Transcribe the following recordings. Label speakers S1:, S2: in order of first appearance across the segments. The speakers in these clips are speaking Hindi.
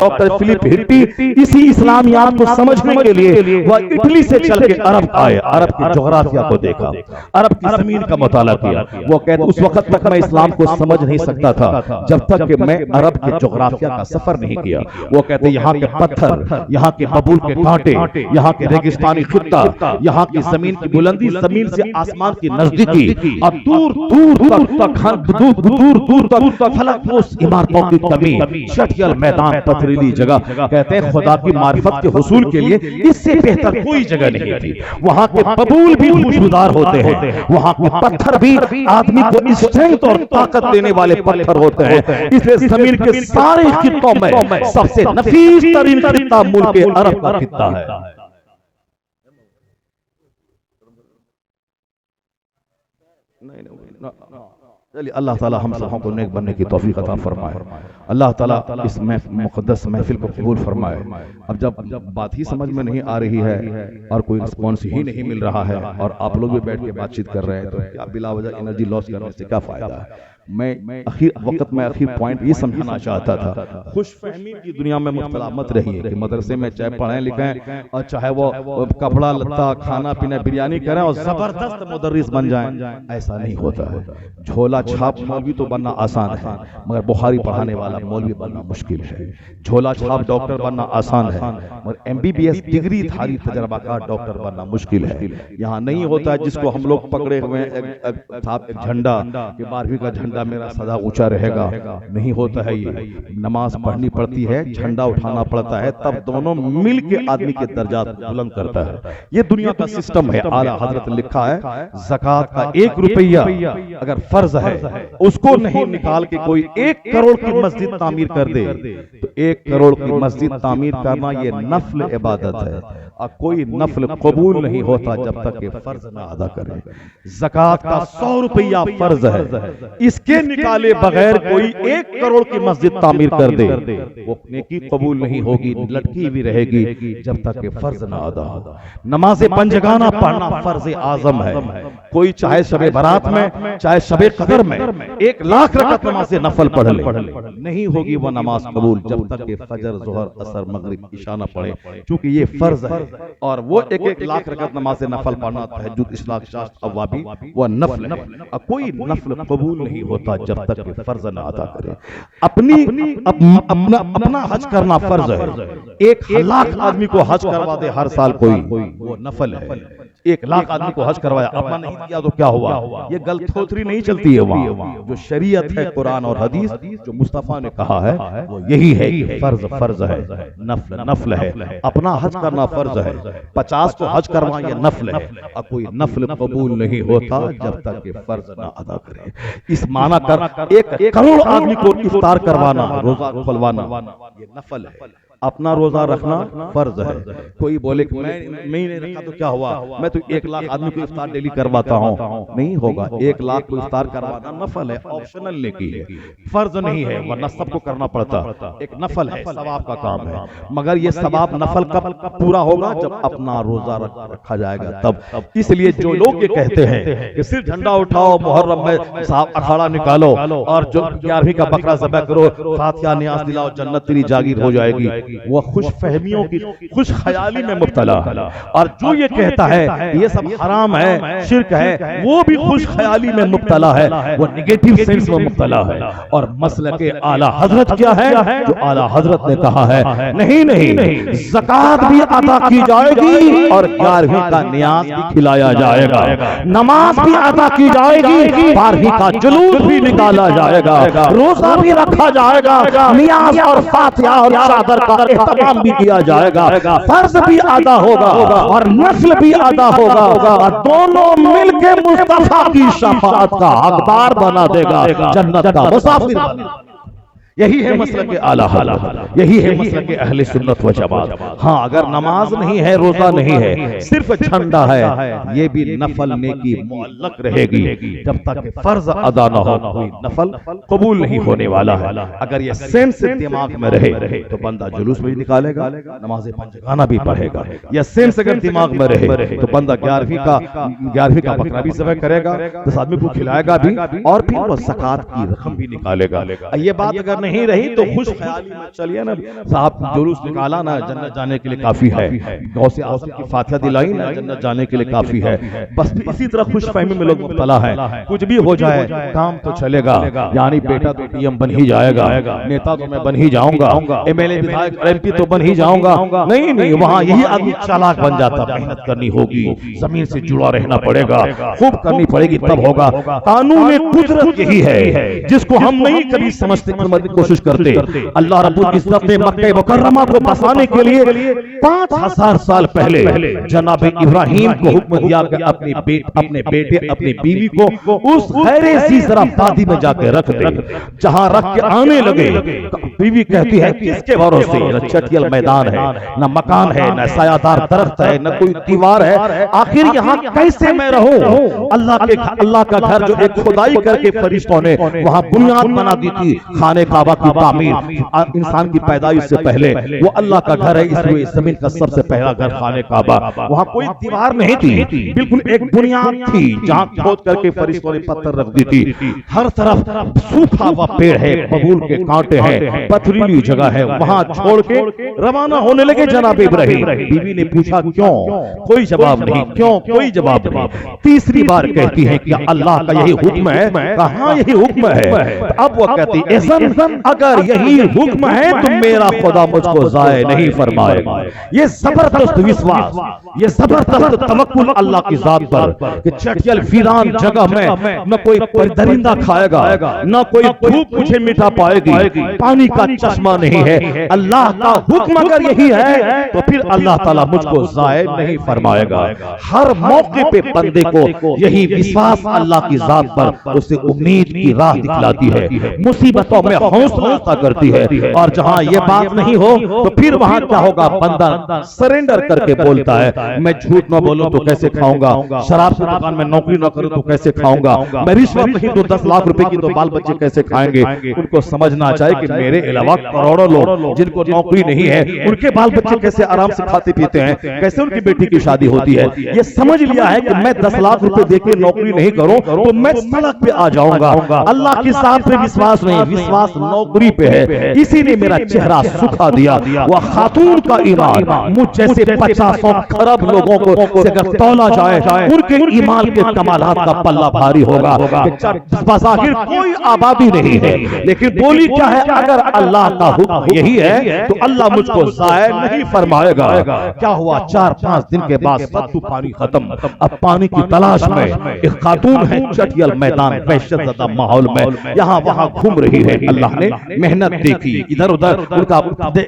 S1: डॉक्टर फिलिप हिट्टी इसी इस्लामियात को समझने के लिए वह इटली से चल के अरब आए, अरब की जोग्राफिया को देखा, अरब की जमीन का मुताला किया। वो कहते उस वक्त तक मैं इस्लाम को समझ नहीं सकता था जब तक कि मैं अरब के जोग्राफिया का सफर नहीं किया। वो कहते यहाँ के पत्थर, यहाँ के बबूल के कांटे, यहाँ के रेगिस्तानी खित्ता, यहाँ की जमीन की बुलंदी, जमीन से आसमान की नजदीकी और दूर दूर तक फलकपोश इमारतों की कमी, शटियल मैदान, पथरीली जगह। कहते हैं खुदा की मारिफत के हुसूल के लिए इससे बेहतर कोई जगह नहीं थी। वहां के बबूल भी खुशबूदार होते हैं, वहां के पत्थर भी आदमी को स्ट्रेंथ और ताकत देने वाले पत्थर होते हैं। इसलिए जमीन के सारे खित्तों में सबसे नफीस तरीन खित्ता मुल्क अरब का खित्ता है। चलिए अल्लाह ताला हम सबों को नेक बनने की तौफीक अता फरमाए। अल्लाह ताला इस मुक़द्दस महफिल को कबूल फरमाए। अब जब बात ही समझ में नहीं आ रही है और कोई रिस्पॉन्स ही नहीं मिल रहा है और आप लोग भी बैठ के बातचीत कर रहे हैं, तो क्या बिला वजह एनर्जी लॉस करने से क्या फायदा है। मैं आखिर पॉइंट ये समझाना चाहता था, खुशफहमी की दुनिया में मुब्तला मत रहिए कि मदरसे में चाहे पढ़ें लिखें और चाहे वो कपड़ा लत्ता खाना पीना बिरयानी करें और जबरदस्त मुदर्रिस बन जाएं, ऐसा नहीं होता है। झोला छाप मौलवी तो बनना आसान है, मगर बुखारी पढ़ाने वाला मौलवी बनना मुश्किल है। झोला छाप डॉक्टर बनना आसान है, मगर MBBS डिग्री धारी तजर्बाकार डॉक्टर बनना मुश्किल है। यहाँ नहीं होता है जिसको हम लोग पकड़े हुए एक झंडा कि 12वीं का झंडा मेरा सदा ऊंचा रहेगा, नहीं होता है। ये नमाज पढ़नी पड़ती है, झंडा उठाना पड़ता है, तब दोनों मिल के आदमी के दर्जात बुलंद करता है। ये दुनिया का सिस्टम है। आला हजरत लिखा है ज़कात का 1 रुपया अगर फर्ज है, उसको नहीं निकाल के कोई 1 करोड़ की मस्जिद तामीर कर दे, तो 1 करोड़ की मस्जिद तामीर करना ये नफल इबादत है और कोई नफल कबूल नहीं होता जब तक ये फर्ज ना अदा करे। ज़कात का 100 रुपया फर्ज है, इसके निकाले बगैर कोई 1 करोड़ की मस्जिद तामीर कर दे, वो नेकी कबूल नहीं होगी, लटकी भी रहेगी जब तक ये फर्ज ना अदा हो। नमाज़े पंजगाना पढ़ना फर्ज आजम है। कोई चाहे शबे बारात में चाहे शबे कदर में 1 लाख रकअत नमाज़े नफल पढ़ ले, नहीं होगी वो नमाज कबूल जब तक के फजर जोहर असर मगरिब इशा ना पढ़े, क्योंकि ये फर्ज है। और वो 1-1 लाख रकअत नमाज़े नफल पढ़ना, तहज्जुद, इशराक, शास्ट, अव्वाबी, वो नफल है। कोई नफल कबूल नहीं होता जब तक ये फर्ज ना अदा करे। अपना हज करना फर्ज है। 1 लाख आदमी को हज करवा दे हर साल कोई, वो नफल है। 1 लाख आदमी को हज करवाया, अपना नहीं किया तो क्या हुआ। ये गलतफहमी नहीं चलती है। वहाँ जो शरीयत है, कुरान और हदीस, जो मुस्तफा ने कहा है, वो यही है कि फर्ज फर्ज है, नफल नफल है। अपना हज करना फर्ज है, 50 को हज करवा ये नफल है। और कोई नफल कबूल नहीं होता जब तक ये फर्ज ना अदा करे। इस माना कर 1 करोड़ आदमी को इफ्तार करवाना, रोजा खुलवाना, ये नफल है। अपना रोजा रखना फर्ज है। कोई बोले कि मैं नहीं रखा तो क्या हुआ, मैं तो 1 लाख आदमी को इफ्तार डेली करवाता हूँ, नहीं होगा। 1 लाख को इफ्तार करवाना नफल है, ऑप्शनल नेकी है, फर्ज नहीं है, वरना सबको करना पड़ता। एक नफल है, सवाब का काम है, मगर ये सवाब नफल कब पूरा होगा, जब अपना रोजा रखा जाएगा तब। इसलिए जो लोग ये कहते हैं कि सिर्फ झंडा उठाओ, मुहर्रम में साहब अखाड़ा निकालो और जो 11वीं का बकरा ज़बह करो, फातिहा नियाज़ दिलाओ, जन्नत तेरी जागीर हो जाएगी, वो खुश फहमियों की खुश ख्याली में मुब्तला है। और जो ये कहता है ये सब हराम है, शिर्क है, वो भी खुश ख्याली में मुब्तला है, वो नेगेटिव सेंस में मुब्तला है। और मसलके आला हजरत क्या है, जो आला हजरत ने कहा है, नहीं नहीं, ज़कात भी अदा की जाएगी और 11वीं का नियाज भी खिलाया जाएगा, नमाज भी अदा की जाएगी, 12वीं का जुलूस भी निकाला जाएगा, रोजा भी रखा जाएगा, नियाज और फातिहा और चादर का एहतमाम भी किया जाएगा, फर्ज भी अदा होगा और नस्ल भी अदा होगा, और दोनों मिलकर मुस्तफा की शफाअत का हकदार बना देगा, जन्नत का मुसाफिर। यही है मसलक के आला हजरत, यही है मसलक के अहले सुन्नत व जमात। हाँ, अगर नमाज नहीं है, रोजा नहीं है, सिर्फ झंडा है, ये भी नफल नेकी मुअल्लक रहेगी जब तक फर्ज अदा न हो, कोई नफल कबूल नहीं होने वाला है। अगर ये सेंस दिमाग में रहे तो बंदा जुलूस भी निकालेगा, नमाज पंजगाना भी पढ़ेगा। यह सेंस अगर दिमाग में रहे तो बंदा 11वीं का बकरा भी ज़बह करेगा, 10 आदमी को खिलाएगा भी, और फिर वो ज़कात की रकम भी निकालेगा। ये बात अगर नहीं नहीं रही तो खुश ख्याली में चलिए ना साहब, जुलूस निकाला ना, जन्नत जाने के लिए काफी है। गौसे आज़म की फातिहा दिलाई ना, जन्नत जाने के लिए काफी है। बस इसी तरह खुश फहमी में लोग मुब्तला है। कुछ भी हो जाए काम तो चलेगा, यानी बेटा तो डीएम बन ही जाएगा, नेता तो मैं बन ही जाऊंगा, एमएलए विधायक एमपी तो बन ही जाऊंगा। नहीं नहीं, वहां यही आदमी चालाक बन जाता। मेहनत करनी होगी, जमीन से जुड़ा रहना पड़ेगा, खूब करनी पड़ेगी, तब होगा। कानून कुदरत यही है जिसको हम नहीं कभी समझने की कोशिश करते। अल्लाह रब्बुल इज्जत ने मक्का मुकर्रमा को बसाने के लिए 5000 साल पहले जनाब इब्राहिम को हुक्म दिया कि अपने बेटे अपनी बीवी को उस गैर ज़रा वादी में जाके रख दे। जहां रख के आने लगे, बीवी कहती है किसके भरोसे, न चटियल मैदान है, न मकान है, न सायादार दरख्त है, न कोई दीवार है, आखिर यहाँ कैसे मैं रहूं। अल्लाह का घर जो एक खुदाई करके फरिश्तों ने वहां बुनियाद बना दी थी, खाने काबा की तामीर इंसान की पैदाइश से पहले, वो अल्लाह का घर है, इसलिए जमीन का सबसे पहला घर खाने काबा। वहां कोई दीवार नहीं थी, बिल्कुल एक बुनियाद थी जहां खोद करके फरिश्तों ने पत्थर रख दी थी। हर तरफ सूखा हुआ पेड़ है, बबूल के कांटे हैं, पथरीली जगह है, वहां छोड़ के रवाना होने लगे जनाब इब्राहिम। बीवी ने पूछा क्यों, कोई जवाब नहीं, क्यों कोई जवाब नहीं। तीसरी बार कहती है कि अल्लाह का यही हुक्म है, कहां यही हुक्म है। तो अब वो कहती है अगर यही हुक्म है तो मेरा खुदा मुझको जाए नहीं फरमाएगा। ये जबरदस्त विश्वास, ये जबरदस्त तवक्कुल अल्लाह की जात पर कि चटियल वीरान जगह में न कोई दरिंदा खाएगा, न कोई धूप मुझे मिटा पाएगी, पानी का चश्मा नहीं है। अल्लाह का हुक्म अगर यही है तो फिर अल्लाह ताला मुझको जाए नहीं फरमाएगा। हर मौके पे बंदे को यही विश्वास अल्लाह की जात पर उसे उम्मीद की राह दिखलाती है, मुसीबतों में हौसला अता करती है। और जहां ये बात नहीं हो तो फिर वहां क्या होगा, बंदा सरेंडर करके बोलता है मैं झूठ न बोलूं तो कैसे खाऊंगा, शराब की दुकान में नौकरी न करूं तो कैसे खाऊंगा, मैं रिश्वत नहीं दूं 10 लाख रुपए की तो बाल बच्चे कैसे खाएंगे। उनको समझना चाहिए कि मेरे अलावा करोड़ों लोग जिनको नौकरी नहीं है, उनके बाल बच्चे कैसे आराम से खाते पीते हैं, कैसे उनकी बेटी की शादी होती है। ये समझ लिया है कि मैं 10 लाख रुपए देके नौकरी नहीं करूं तो मैं सड़क पे आ जाऊंगा। अल्लाह की जात पे विश्वास नहीं, विश्वास नौकरी पे है। इसी ने मेरा चेहरा सुखा दिया। वह खातून का ईमान मुझ जैसे 50 खरब लोगों को अगर तौला जाए, उनके ईमान के कमालात का पल्ला भारी होगा। बज़ाहिर कोई आबादी नहीं है, लेकिन बोली क्या है, अगर अल्लाह का हुक्म यही है तो अल्लाह मुझको जाए नहीं फरमाएगा। क्या हुआ, 4-5 दिन के बाद सब पानी खत्म। अब पानी की तलाश में एक खातून है चटियल मैदान वहशतज़दा माहौल में यहाँ वहां घूम रही है। अल्लाह ने मेहनत देखी, इधर उधर उनका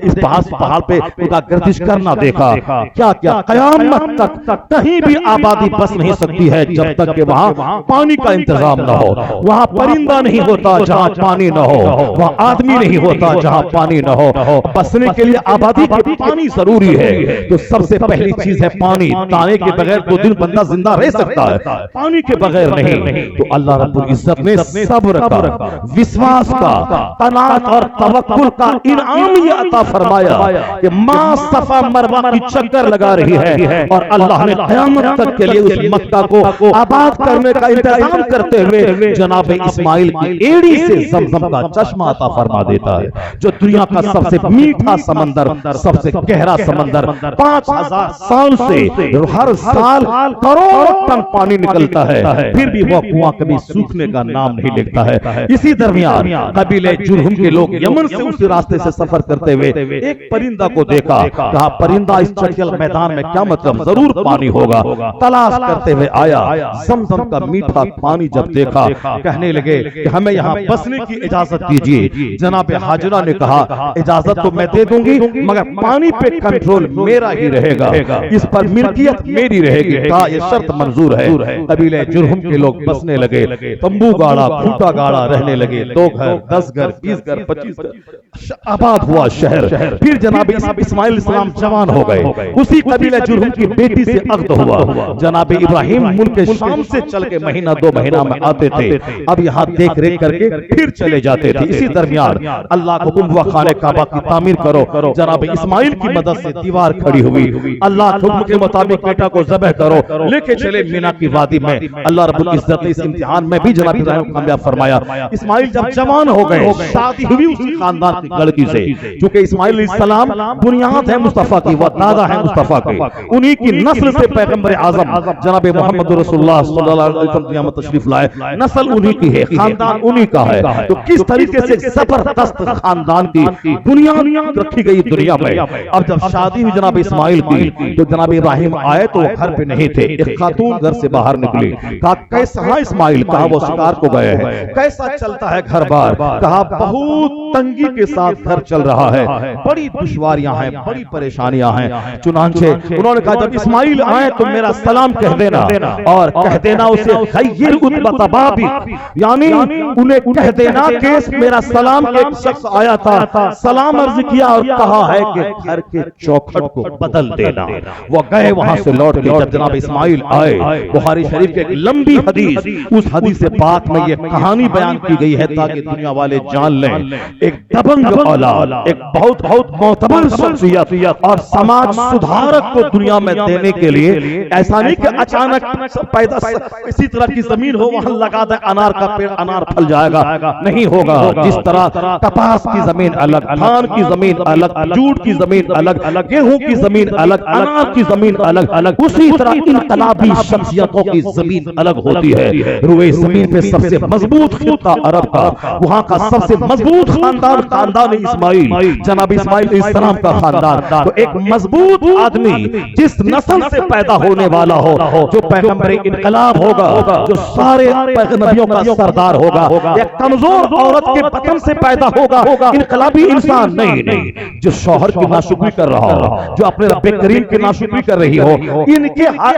S1: इस पहाड़ पे उनका गर्दिश करना देखा। क्या क्या कयामत तक कहीं भी आबादी बस नहीं सकती है जब तक कि वहां पानी का इंतजाम न हो। वहां परिंदा नहीं होता जहां पानी न हो, वहां आदमी नहीं होता जहां पानी न हो। बसने के लिए आबादी के पानी जरूरी है। तो सबसे पहली चीज है पानी। दाने के बगैर 2 दिन बंदा जिंदा रह सकता है, पानी के बगैर नहीं। तो अल्लाह रब्बुल इज्जत ने सब्र का, विश्वास का, तनात और तवक्कुल का इनाम ये अता फरमाया कि मां सफा मरवा की चक्कर लगा रही है और अल्लाह ने क़यामत तक के लिए उस मक्का को आबाद करने का इंतजाम करते हुए जनाब इस्माइल की एड़ी से ज़मज़म का चश्मा अता फरमा देता है, जो दुनिया का सबसे मीठा समंदर, सबसे गहरा समंदर। 5000 साल से हर साल करोड़ों टन पानी निकलता है, फिर भी वह कुआं कभी सूखने का नाम नहीं लेता है। इसी दरमियान कबीले जुरहुम के लोग यमन से उस रास्ते से सफर करते हुए एक परिंदा को देखा। कहा परिंदा इस चटियल मैदान में क्या मतलब, जरूर पानी होगा। तलाश करते हुए आया, ज़मज़म का मीठा पानी जब देखा कहने लगे कि हमें यहाँ बसने की इजाजत दीजिए। जनाब हाजरा ने कहा इजाजत तो मैं दे दूंगी, मगर पानी पे कंट्रोल मेरा ही रहेगा, इस पर मिल्कियत मेरी रहेगी। कहा यह शर्त मंजूर है। कबीले जुरहुम के लोग बसने लगे, तंबू गाड़ा, खूंटा गाड़ा रहने लगे। 2 घर, 10 घर, 20 घर, 25 घर, आबाद हुआ शहर। फिर जनाब इस्माइल इस्लाम जवान हो गए। उसी कबीले जुरहुम की बेटी से अक़द हुआ। जनाब इब्राहिम मुल्क शाम से चल के महीना 2 महीना में आते थे, अब यहाँ देख रेख करके फिर चले जाते थे। इसी दरमियान अल्लाह को हुक्म हुआ खाने काबा की तामीर करो। जनाब इस्माइल की मदद से दीवार खड़ी हुई। अल्लाह के हुक्म के मुताबिक बेटा को ज़बह करो, लेके चले मीना की वादी में। अल्लाह रब्बुल इज्जत ने इस इम्तिहान में भी जनाब इब्राहिम को कामयाब फरमाया। इस्माइल जब जवान हो गए, शादी हुई उसी खानदान की लड़की से, क्योंकि इस्माइल अलैहिस्सलाम बुनियाद है मुस्तफा की, वह दादा है मुस्तफा के, उन्हीं की नस्ल से पैगंबर आजम जनाब मोहम्मद रसूलुल्लाह सल्लल्लाहु अलैहि वसल्लम दुनिया में तशरीफ लाए, नस्ल उन्हीं की है, खानदान उन्हीं का है। तो किस तरीके से जबरदस्त खानदान की बुनियाद रखी गई दुनिया में। अब जब शादी हुई जनाब इस्माइल की तो जनाब इब्राहिम आए तो वो घर पे नहीं थे, एक खातून घर से बाहर निकली, कहा कैसा इस्माइल, कहा वो शिकार को गए हैं, कैसा चलता है घर बार, कहा बहुत तंगी के साथ घर चल रहा है, बड़ी दुश्वारियां हैं, बड़ी परेशानियां हैं। चुनांचे उन्होंने कहा जब इस्माइल आए तो मेरा सलाम कह देना, और कह देना उसे खैर उत्बतबाबी, यानी उन्हें कह देना कि मेरा सलाम, एक शख्स आया था, सलाम अर्ज किया और कहा है कि घर के चौखट को बदल देना। वो गए वहां से लौट के, जब जनाब इस्माइल आए, बुखारी शरीफ के एक लंबी हदीस, उस हदीस से पाक में ये कहानी बयान की गई है ताकि दुनिया वाले जान लें, एक दबंग औलाद, एक बहुत बहुत मोतबर शख्सियत और समाज सुधारक को दुनिया में देने के लिए, ऐसा नहीं कि अचानक पैदा इसी तरह की जमीन हो वहां लगा दे अनार का पेड़, अनार फल जाएगा, नहीं होगा। जिस तरह कपास की जमीन अलग, धान की जमीन अलग, जूट की जमीन अलग, गेहूं की जमीन अलग, अनार की जमीन अलग अलग, उसी तरह इनकलाबी शख्सियतों की जमीन अलग होती है। रुए जमीन पे सबसे मजबूत खित्ता अरब का, वहां का सबसे मजबूत खानदान खानदान इस्माइल, जनाब इस्माइल अलैहिस्सलाम का खानदान। तो एक मजबूत आदमी जिस नस्ल से पैदा होने वाला हो, जो पैगंबर इनकलाब होगा, जो सारे नबियों का सरदार होगा, या कमजोर औरत के बतन से पैदा होगा, इनकलाबी इंसान नहीं, जो शौहर की नाशुक्री कर रहा हो, जो अपने रब्बे करीम की नाशुक्री कर रही हो,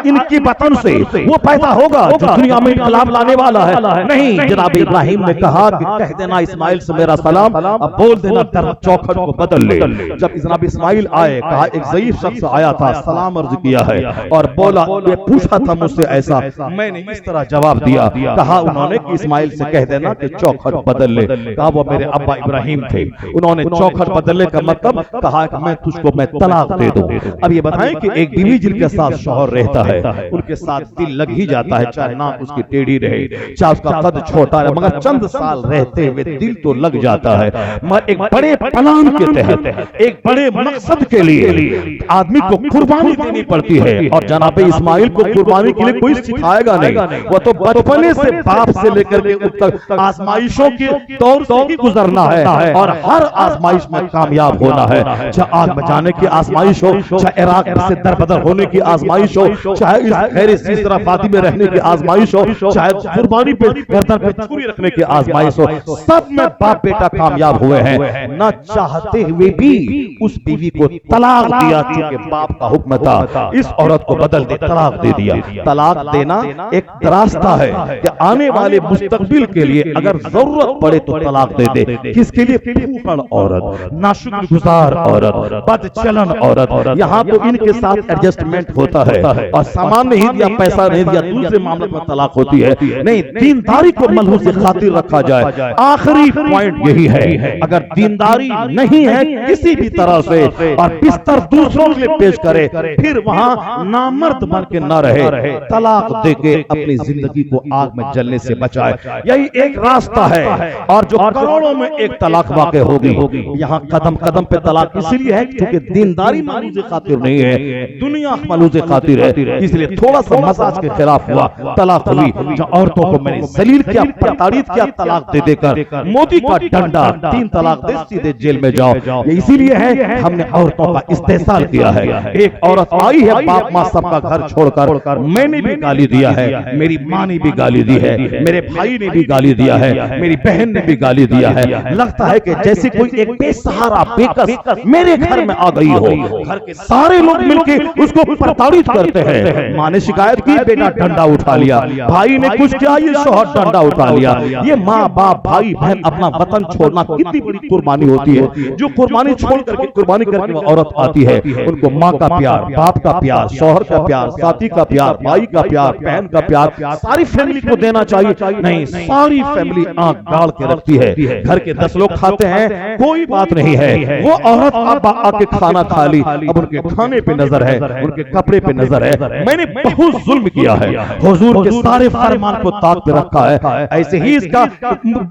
S1: इनके बतन से वो पैदा होगा जो दुनिया में इनकलाब लाने वाला है। नहीं, जनाब इब्राहिम ने कहा कि कह देना इस्माइल से मेरा सलाम, अब बोल देना चौखट को बदल ले। जब जनाब इस्माइल आए, कहा एक ज़ईफ शख्स आया था, सलाम अर्ज किया है और बोला, ये पूछा था मुझसे ऐसा, मैंने इस तरह जवाब दिया। कहा उन्होंने कि इस्माइल से कह देना कि चौखट बदल ले। कहा वो मेरे अब्बा इब्राहिम थे, उन्होंने चौखट बदलने का मतलब कहा कि मैं तुझको मैं तलाक दे दूं। अब ये बताएं कि एक बीवी जिनके साथ शौहर रहता है, उनके साथ दिल लग ही जाता है, चाहे नाक उसकी टेढ़ी रहे, चाहे उसका कद छोटा रहे, मगर चंद साल रहते हुए दिल तो लग जाता है। मगर एक बड़े प्लान के तहत, एक बड़े मकसद के लिए आदमी को कुर्बानी देनी पड़ती है, और जनाब इस्माइल को कुर्बानी के लिए कोई सिखाएगा नहीं, वो तो बचपने से बाप से लेकर के अब तक आजमाइशों के दौर से ही गुजरना है, और हर आजमाइश में कामयाब होना है, चाहे आग बचाने की आजमाइश हो, चाहे इराक से दरबदर होने की आजमाइश हो, चाहे इस खैर सीसराफाती में रहने की आजमाइश हो, चाहे कुर्बानी पे गर्दन पे छुरी रखने की आजमाइश हो, सब में बाप बेटा कामयाब हुए हैं। न चाहते हुए भी उस बीवी को तलाक दिया, क्योंकि बाप का हुक्म था इस औरत को बदल दे, तलाक दे दिया। तलाक देना एक रास्ता है कि आने वाले मुस्तकबिल के लिए अगर जरूरत पड़े तो तलाक दे दे। किसके लिए? फूफड़ औरत, नाशुक्रगुजार औरत, बदचलन औरत। यहाँ तो इनके साथ एडजस्टमेंट होता है, और सामान नहीं दिया, पैसा नहीं दिया, दूसरे मामले में तलाक होती है। नहीं, दीनदारी को मलहूज़ खातिर रखा जाए। आखिरी पॉइंट यही है, अगर दीनदारी नहीं है किसी भी तरह से और बिस्तर दूसरों के लिए पेश करे, फिर वहां नामर्द बन के न रहे, तलाक दे के अपनी जिंदगी को आग में जलने से बचाए। यही एक रास्ता है, और जो करोड़ों में एक तलाक वाक़ई होगी। यहाँ कदम कदम पे तलाक इसलिए है क्योंकि दीनदारी मलहूज़ खातिर नहीं है, दुनिया मलहूज़ खातिर है, इसलिए थोड़ा सा मजाज के खिलाफ हुआ, तलाक हुई। जो औरतों को मैंने जलील किया, प्रताड़ित किया, तलाक दे देकर मोदी का डंडा, 3 तलाक दे, सीधे जेल में जाओ। ये इसीलिए है हमने औरतों का इस्तेहसाल किया है। एक औरत आई है बाप माँ सबका घर छोड़कर, मैंने भी गाली दिया है, मेरी माँ ने भी गाली दी है, मेरे भाई ने भी गाली दिया है, मेरी बहन ने भी गाली दिया है। लगता है कि जैसे कोई एक बेसहारा बेकस मेरे घर में आ गई हो, घर के सारे लोग मिलके उसको प्रताड़ित करते हैं। माँ ने शिकायत की, बेटा डंडा उठा लिया, भाई ने कुछ किया, ये शौहर डंडा उठा लिया। ये माँ बाप भाई बहन अपना वतन छोड़ना कितनी बड़ी कुर्बानी होती है। जो कुर्बानी छोड़ करके कुर्बानी करके वो औरत आती है, उनको माँ का प्यार, बाप का प्यार, शौहर का प्यार, साथी का प्यार, भाई का प्यार, बहन का प्यार, सारी फैमिली को देना चाहिए। नहीं, सारी फैमिली आंख गाड़ के रखती है। घर के 10 लोग खाते हैं, कोई बात नहीं है, वो औरत अब आके खाना खा ली, अब उनके खाने पे नजर है, उनके कपड़े पे नजर है। मैंने बहुत जुल्म किया है, हुजूर के सारे फरमान को ताक पे रखा है। ऐसे ही इसका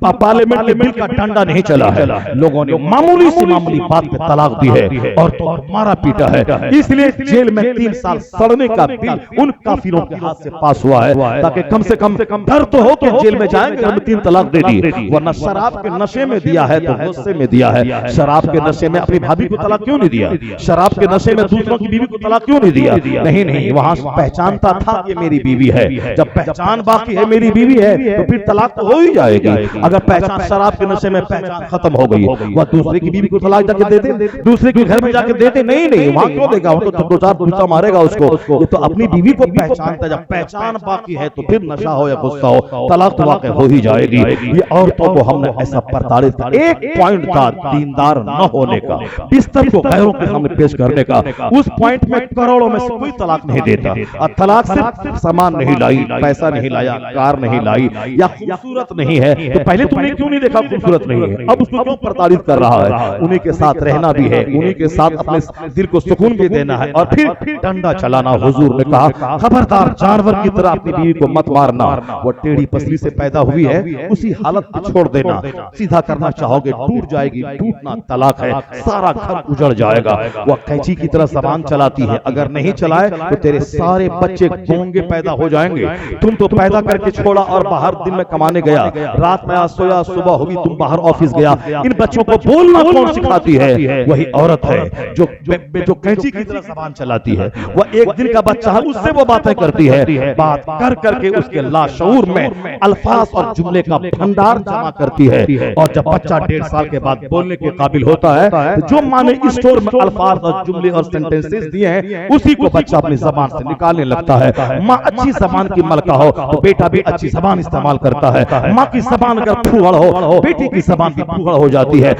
S1: पार्लियामेंट में दिल का डंडा नहीं चला है, लोगों ने मामूली सी मामूली बात पे तलाक दी है और तो मारा पीटा है। इसलिए जेल में 3 साल सड़ने का बिल उन काफिरों के हाथ से पास हुआ है, ताकि कम से कम डर तो हो कि जेल में जाएंगे हम 3 तलाक दे दी। वरना शराब के नशे में दिया है तो गुस्से में दिया है। शराब के नशे में अपनी भाभी को तलाक क्यों नहीं दिया? शराब के नशे में दूसरों की बीवी को तलाक क्यों नहीं दिया? नहीं, वहां पहचानता था ये मेरी बीवी है। जब पहचान बाकी है मेरी बीवी है तो फिर तलाक तो हो ही जाएगी। अगर पहचान शराब के नशे में पहचान खत्म हो गई, वह दूसरे की बीवी को तलाक जाके दे दे, दूसरे के घर में जाके देते नहीं, वहां क्यों देगा? वो तो 2-4 पूछा मारेगा उसको। ये तो अपनी बीवी को पहचानता, जब पहचान बाकी है तो फिर नशा हो या गुस्सा हो, तलाक तो वाकई हो ही जाएगी। ये औरतों को हमने ऐसा प्रताड़ित, एक पॉइंट था दीनदार न होने का, बिस्तर को गैरों के सामने पेश करने का। उस पॉइंट में करोड़ों में से कोई तलाक नहीं देता। और तलाक सिर्फ सामान नहीं लाई, पैसा नहीं लाया, कार नहीं लाई या खूबसूरत नहीं है, तो पहले तुमने क्यों नहीं देखा खूबसूरत नहीं है, अब उसको क्यों प्रताड़ित कर रहा है? उन्हीं के साथ रहना भी है, उन्हीं के साथ अपने दिल को सुकून भी देना है और फिर डंडा चलाना। हुजूर ने कहा खबरदार जानवर की तरह अपनी बीवी को मत मारना। वो टेढ़ी पसली से पैदा हुई है, उसी हालत में छोड़ देना। सीधा करना चाहोगे टूट जाएगी, टूटना तलाक है, सारा घर उजड़ जाएगा। वह कैंची की तरह जबान चलाती है, अगर नहीं चलाए तो तेरे सारे बच्चे गूंगे पैदा हो जाएंगे। तुम तो पैदा करके छोड़ा और बाहर दिन में कमाने गया, रात में सोया, सुबह होगी तुम बाहर ऑफिस गया। इन बच्चों को बोलना कौन सिखाती है? वही औरत है जो कैंची की तरह जबान चलाती है। वह एक दिन का बच्चा है, उससे वो बातें करती है, बात कर करके उसके लाशऊर में अल्फाज और जुमले का भंडार जमा करती है। और जब बच्चा 1.5 साल के बाद बोलने के काबिल होता है तो जो माँ ने स्टोर में अल्फाज और जुमले और सेंटेंसेस दिए हैं उसी को बच्चा अपनी जबान से निकालने लगता है। माँ अच्छी जबान की मलका हो तो बेटा भी अच्छी जबान इस्तेमाल करता है। माँ की जबान अगर फूहड़ हो, बेटी की जबान भी फूहड़ हो जाती है।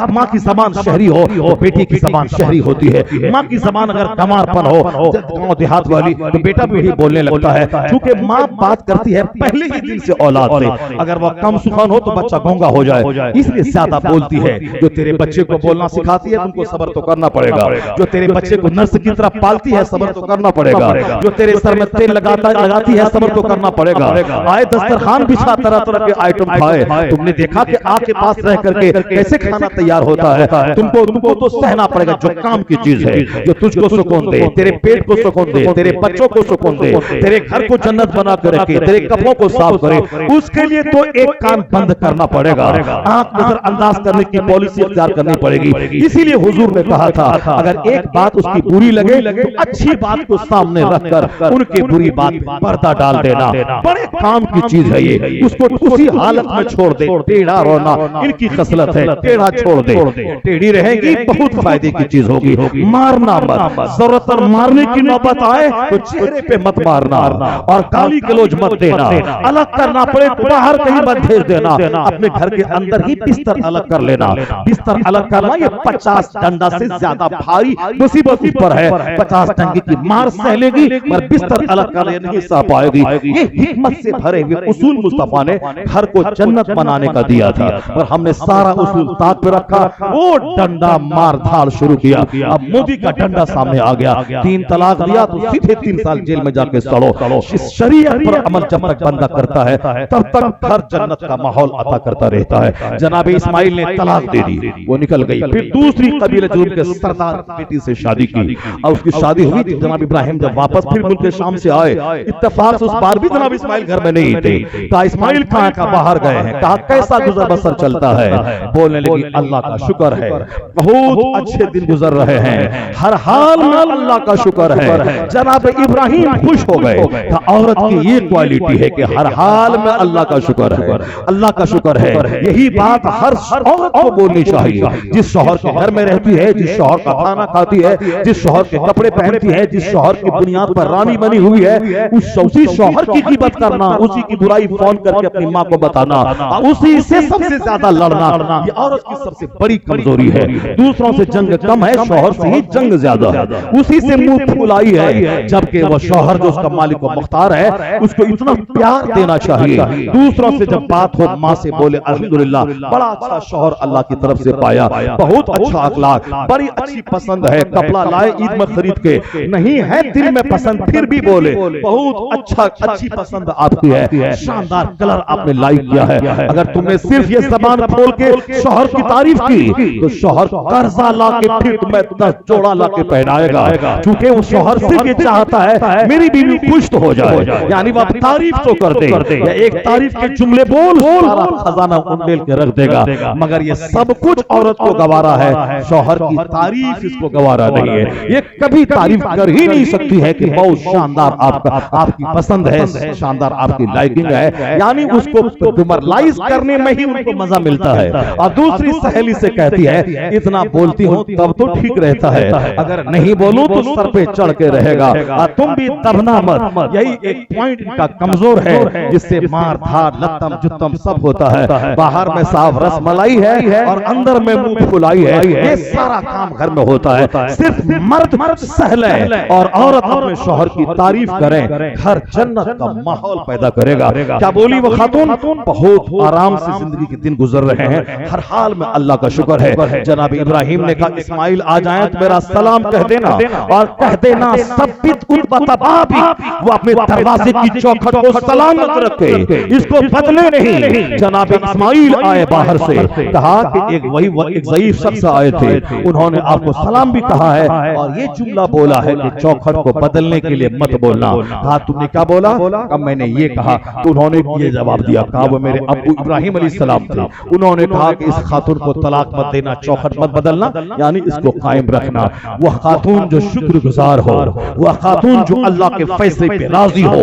S1: माँ की जबान शहरी हो तो बेटी की जबान शहरी होती है। माँ की जबान अगर गंवारपन हो, गाँव देहात वाली, तो बेटा भी यही बोलने लगता है। क्योंकि माँ बात करती है पहले ही दिन से औलाद से, अगर वह कम सुखान हो तो बच्चा गूंगा हो जाए, इसलिए ज्यादा बोलती है। जो तेरे बच्चे को बोलना सिखाती है तुमको सब्र तो करना पड़ेगा। जो तेरे बच्चे को नर्स की तरह पालती है सब्र तो करना पड़ेगा। जो तेरे सर में तेल लगाती है सब्र तो करना पड़ेगा। आए दस्तरखान बिछा तरह तरह के आइटम खाए, तुमने देखा कि आग के पास रह करके कैसे खाना तैयार होता है। तुमको तो सहना पड़ेगा। जो काम की चीज है, जो तुझको सुकून दे, तेरे पेट को सुकून दे, तेरे बच्चों को सुकून दे, तेरे घर को जन्नत बना कर रखे, तेरे कपड़ों को साफ करे, उसके लिए तो एक कान बंद करना पड़ेगा, आंख नजरअंदाज करने की पॉलिसी अख्तियार करनी पड़ेगी। इसीलिए हुजूर ने कहा था अगर एक बात उसकी बुरी लगे तो अच्छी बात को सामने रखकर उनकी बुरी बात पर्दा डाल देना। बड़े काम की चीज है ये, उसको उसी हालत में छोड़ दे। टेढ़ा रोना इनकी खसलत है, टेढ़ा छोड़ दे, टेढ़ी रहेगी बहुत फायदे की चीज होगी। मारना मत, जरूरत पर मारने की नौबत आए तो चेहरे पे मत मारना और गाली गलौज मत देना। अलग करना पड़े तो बाहर कहीं मत भेज देना, अपने घर के अंदर ही बिस्तर अलग कर लेना। बिस्तर अलग करना ये 50 डंडा से ज्यादा भारी मुसीबत उस पर है। 50 डंडे की मार सह लेगी पर बिस्तर अलग करने नहीं सह पाएगी। ये हिकमत से भरे हुए उसूल मुस्तफा ने घर को जन्नत बनाने का दिया था, पर हमने सारा उसूल ताक पे रखा, वो डंडा मार धाड़ शुरू किया। अब मोदी का डंडा सामने आ गया, 3 तलाक दिया तो सीधे 3 साल जेल में जाके सड़ो। इस शरीयत पर अमल जब तक बंदा करता है तब तक हर जन्नत का माहौल अता करता रहता है। जनाब इस्माइल ने तलाक दे दी, वो निकल गई। फिर दूसरी कबीले जुर्म के सरदार बेटी से शादी की और उसकी शादी हुई। जनाब इब्राहिम जब वापस फिर मुल्क शाम से आए, इत्तेफाक से उस बार भी जनाब इस्माइल घर में नहीं थे। कहा इस्माइल कहाँ का बाहर गए हैं, कहा कैसा गुजर बसर चलता है। बोलने लगी अल्लाह का शुक्र है, बहुत अच्छे दिन गुजर रहे हैं, हर हाल में अल्लाह का शुक्र है। जनाब इब्राहिम खुश हो गए। औरत की ये क्वालिटी है कि हर हाल में अल्लाह का शुक्र है, अल्लाह का शुक्र है। यही बात हर औरत को बोलनी चाहिए। जिस शौहर के घर में रहती है, जिस शौहर का खाना खाती है, जिस शौहर के कपड़े पहनती है, जिस शौहर की बुनियाद पर रानी बनी हुई है, उसी शौहर की गिबत करना, उसी की बुराई फोन करके अपनी माँ को बताना, उसी से सबसे ज्यादा लड़ना, ये औरत की सबसे बड़ी कमजोरी है। दूसरों से जंग कम है, शौहर से ही जंग ज्यादा है। उसी से मुंह फुलाई है, जबकि वो शौहर जो उसका मालिक व मुख्तार है उसको इतना प्यार देना चाहिए। दूसरों से जब बात हो माँ से बोले अल्हम्दुलिल्लाह, बड़ा अच्छा शौहर अल्लाह की तरफ से पाया, बहुत अच्छा अखलाक, बड़ी अच्छी पसंद है, कपड़ा लाए ईद में खरीद के, नहीं है दिल में पसंद फिर भी बोले बहुत अच्छा, अच्छी पसंद आपकी है, शानदार कलर आपने लाइक किया है। अगर तुमने तूने सिर्फ ये जबान खोल के शौहर की तारीफ की तो शौहर कर्जा ला के फिर तुम्हें 10 जोड़ा ला के पहनाएगा, क्योंकि वो शौहर सिर्फ ये चाहता है मेरी बीवी खुश तो हो जाए, यानी वो तारीफ तो कर दे, या एक तारीफ के जुमले बोल सारा खजाना उंडेल के रख देगा, मगर ये सब कुछ औरत को गवारा है, शौहर की तारीफ इसको गवारा नहीं है। ये कभी तारीफ कर ही नहीं सकती है कि बहुत शानदार आपकी पसंद है, शानदार आपकी लाइकिंग है, यानी उसको ड्यूमरलाइज करने में ही उनको मजा मिलता है। और दूसरी सहेली से कहती है इतना बोलती हूं तब तो ठीक रहता है, अगर नहीं बोलूं तो सर पे चढ़ के रहेगा, और तुम भी दबना मत। यही एक पॉइंट इनका कमजोर है, जिससे मार धार लत्तम जुत्तम सब होता है, बाहर में साफ रसमलाई है और अंदर में मुंह फुलाई है, ये सारा काम घर में होता है। सिर्फ मर्द सह ले और औरत अपने शौहर की तारीफ करें, घर जन्नत का माहौल पैदा करेगा। क्या बोली वो खातून? बहुत आराम से जिंदगी के दिन गुजर रहे हैं, हर हाल में अल्लाह का शुक्र है। जनाब इब्राहिम ने कहा इस्माइल आ जाए तो मेरा सलाम कह देना, और कह देना सब्बित उतबताबी, वो अपने दरवाजे की चौखट को सलामत रखे, इसको बदले नहीं। जनाब इस्माइल आए बाहर से, कहा कि एक ज़ईफ शख्स आए थे, उन्होंने आपको सलाम भी कहा है और ये जुमला बोला है कि चौखट को बदलने के लिए मत बोलना। कहा तुमने क्या बोला? अब मैंने ये कहा, तो उन्होंने ये जवाब दिया, कहा वो मेरे अब्बू इब्राहिम अलैहिस्सलाम थे, उन्होंने कहा कि इस खातून को तलाक मत देना, चौखट मत बदलना, यानी इसको कायम रखना। वह खातून जो शुक्रगुजार हो, वह खातून जो अल्लाह के फैसले पे राजी हो,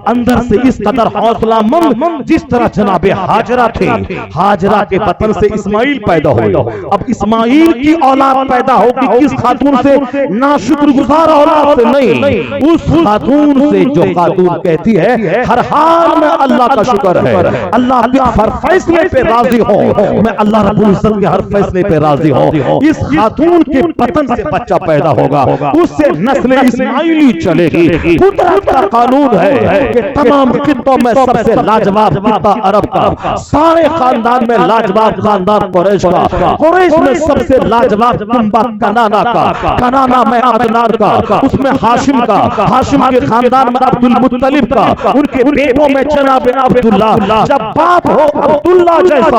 S1: अंदर से इस कदर हौसला मंद, जिस तरह जनाबे हाजरा थे, हाजरा के बतन से इस्माइल पैदा हुए, अब इस्माइल की औलाद पैदा होगी किस खातून से? ना शुक्रगुजार औलाद से नहीं, उस खातून से जो खातून कहती है हर हाल में अल्लाह का शुक्र है, अल्लाह के हर फैसले पे राजी हो, मैं अल्लाह रब्बुल इज्जत के हर फैसले पे राजी हो। इस खातून के बतन से बच्चा पैदा होगा, उससे नस्ल इस्माइली चलेगी। कुदरत का कानून है कि तमाम खित्तों में सबसे लाजवाब खित्ता अरब का, सारे खानदान में लाजवाब खानदान कुरैश का, कुरैश में सबसे लाजवाब कुंबा कनाना का, कनाना में अदनान का, उसमें हाशिम का, हाशिम के खानदान में अब्दुल मुत्तलिब का, उनके बेटों में जनाब अब्दुल्ला। जब बाप हो अब्दुल्ला जैसा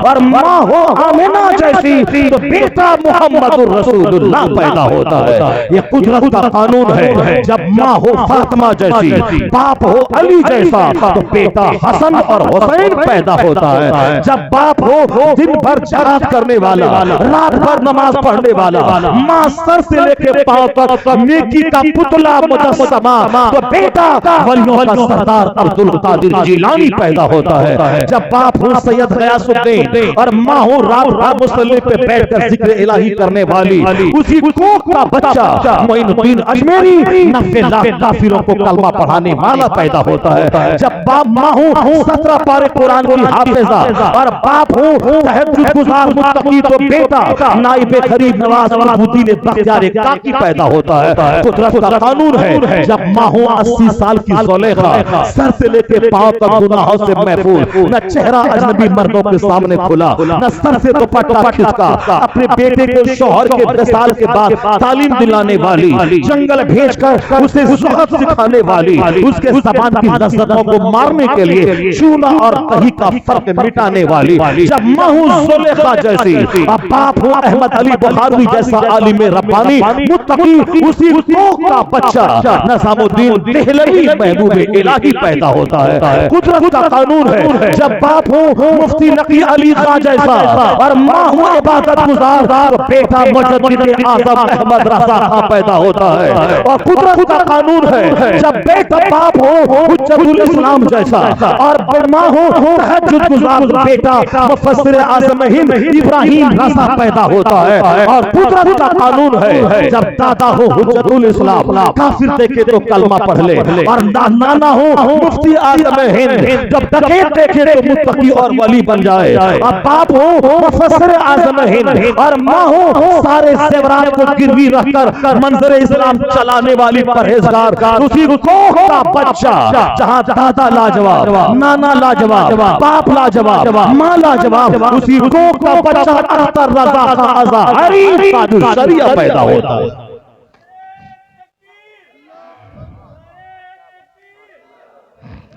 S1: और माँ हो आमिना जैसी, तो बेटा मुहम्मदुर रसूलुल्लाह पैदा होता है। ये कुदरत का कानून है। जब माँ हो फातिमा जैसी, बाप हो अली जैसा, तो बेटा हसन और हुसैन पैदा होता है। जब बाप हो दिन भर जरात करने वाला, रात भर नमाज पढ़ने वाला, माँ सर से लेके पांव तक नेकी का पुतला मुजस्समा, तो बेटा वलियों का सरदार अब्दुल कादिर जिलानी पैदा होता है। जब बाप हो सैयद गयासुद्दीन और माँ हो रात भर मुसल्ले पे बैठकर जिक्र इलाही करने वाली, उसी कोख का बच्चा मोइनुद्दीन अजमेरी 90 लाख काफिरों को कलमा पढ़ाने वाला पैदा होता है। जब बाप माँ हो 17 पारे कुरान की हाफिजा और बाप हो तहज्जुद गुजार मुत्तकी, तो बेटा नाइबे खरीब नवाज अलाउद्दीन बख्तियार काकी पैदा होता है। कुदरत का कानून है। जब माँ हो 80 साल की ज़ुलेखा, सर से लेके पांव तक गुनाहों से महफूज, न चेहरा अजनबी मर्दों के सामने खुला, न सर से दुपट्टा खिसका, अपने बेटे को शौहर के विसाल के बाद तालीम दिलाने वाली, जंगल भेजकर उसे ज़ुहद सिखाने वाली, उसके ज़बान की लज़्ज़तों को मारने के लिए चूना और दही का फर्क मिटाने वाली। जब माँ हो ज़ुलेखा जैसी, अब बाप हो अहमद अली बुखारी जैसा आलिम रब्बानी मुत्तकी, उसी कोख का बच्चा निज़ामुद्दीन देहलवी महबूब इलाही पैदा होता है। कुदरत का कानून है। जब बाप हो मुफ्ती नकी अली खां जैसा और माँ हो इबादत गुजार, तो बेटा मुजद्दिद आज़म अहमद रज़ा खां पैदा होता है। और कुदरत का कानून है। जब बेटा बाप हो हुज्जतुल इस्लाम जैसा और माँ हो तहज्जुद गुजार, बेटा मुफस्सिर आज़म हिंद इब्राहिम रज़ा पैदा होता है। और कुदरत का कानून है। जब दादा हो हुज्जतुल इस्लाम, काफिर देखे तो कलमा पढ़ ले, और नाना हो मुफ्ती आज़म हिंद, जब डकैत देखे तो मुत्तकी और वली बन जाए। अब बाप हो मुफस्सिर आज़म हिंद और माँ हो सारे ज़ेवरात को गिरवी रखकर मंजर इस्लाम चलाने वाली परहेजगार, उसी कोख का बच्चा जहां दादा लाजवाब, नाना लाजवाब, बाप लाजवाब, माँ लाजवाब, उसी कोख का बच्चा अख्तर रज़ा का अज़हरी ताजुल शरिया पैदा होता है।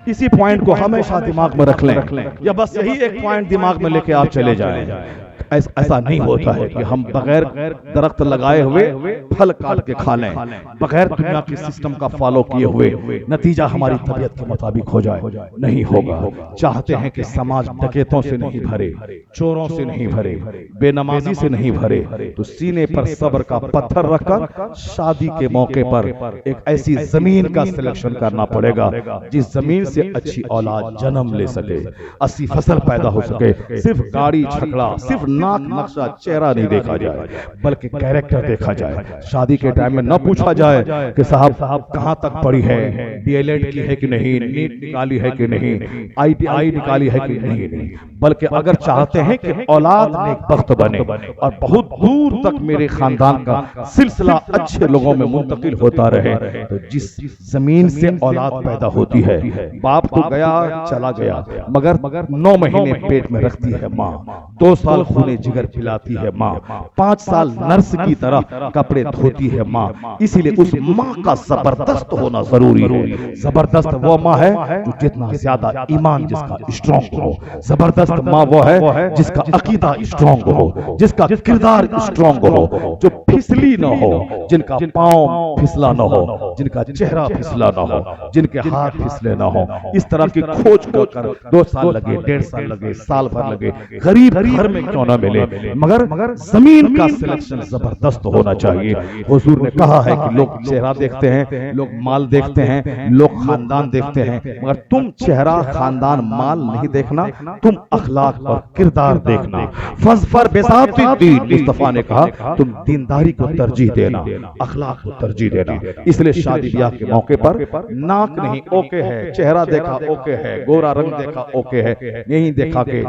S1: इसी पॉइंट को हमेशा दिमाग में रख लें, या बस यही एक पॉइंट दिमाग में लेके आप चले जाएं। ऐसा नहीं होता है कि हम बगैर दरख्त लगाए हुए फल काट के खा लें, बगैर दुनिया के सिस्टम का फॉलो किए हुए नतीजा हमारी तबीयत के मुताबिक हो जाए, नहीं होगा। चाहते हैं कि समाज डकैतों से नहीं भरे, चोरों से नहीं भरे, बेनमाजी से नहीं भरे, तो सीने पर सब्र का पत्थर रखकर शादी के मौके पर एक ऐसी जमीन का सिलेक्शन करना पड़ेगा जिस जमीन से अच्छी औलाद जन्म ले सके, अच्छी फसल पैदा हो सके। सिर्फ गाड़ी छकड़ा, सिर्फ नाक नक्शा चेहरा नहीं देखा जाए, बल्कि कैरेक्टर देखा जाए। शादी के टाइम में न पूछा जाए कि साहब कहां तक पढ़ी है, डीएलएड की है कि नहीं, नीट निकाली है कि नहीं, आईटीआई निकाली है कि नहीं, बल्कि अगर चाहते हैं कि औलाद नेकबख्त बने और बहुत दूर तक मेरे खानदान का सिलसिला अच्छे लोगों में मुंतकिल होता रहे, तो जिस जमीन से औलाद पैदा होती है, बाप तो गया चला गया, मगर 9 महीने पेट में रखती है माँ, 2 साल खूने जिगर पिलाती है माँ, 5 साल नर्स की तरह कपड़े धोती है माँ। इसीलिए उस माँ का जबरदस्त होना जरूरी है। जबरदस्त वो माँ है जो जितना ज्यादा ईमान जिसका स्ट्रॉन्ग हो, जबरदस्त माँ वो है जिसका अकीदा स्ट्रॉन्ग हो, जिसका किरदार स्ट्रॉन्ग हो, जो फिसली न हो, जिनका पांव फिसला न हो, जिनका चेहरा फिसला न हो, जिनके हाथ फिसले न हो। इस तरह की खोज कर 2 साल लगे, 1.5 साल लगे, साल भर लगे, गरीब घर में क्यों ना मिले, मगर जमीन का सिलेक्शन जबरदस्त होना चाहिए। हुजूर ने कहा है कि लोग चेहरा देखते हैं, लोग माल देखते हैं, लोग खानदान देखते हैं, मगर तुम चेहरा खानदान माल नहीं देखना, तुम अखलाक और किरदार देखना। फज़फर बिज़ाति दीन, मुस्तफा ने कहा तुम दीनदारी को तरजीह देना, अखलाक को तरजीह देना। इसलिए शादी ब्याह के मौके पर नाक नहीं ओके है, चेहरा देखा ओके है, गोरा रंग देखा ओके है, नहीं देखा कि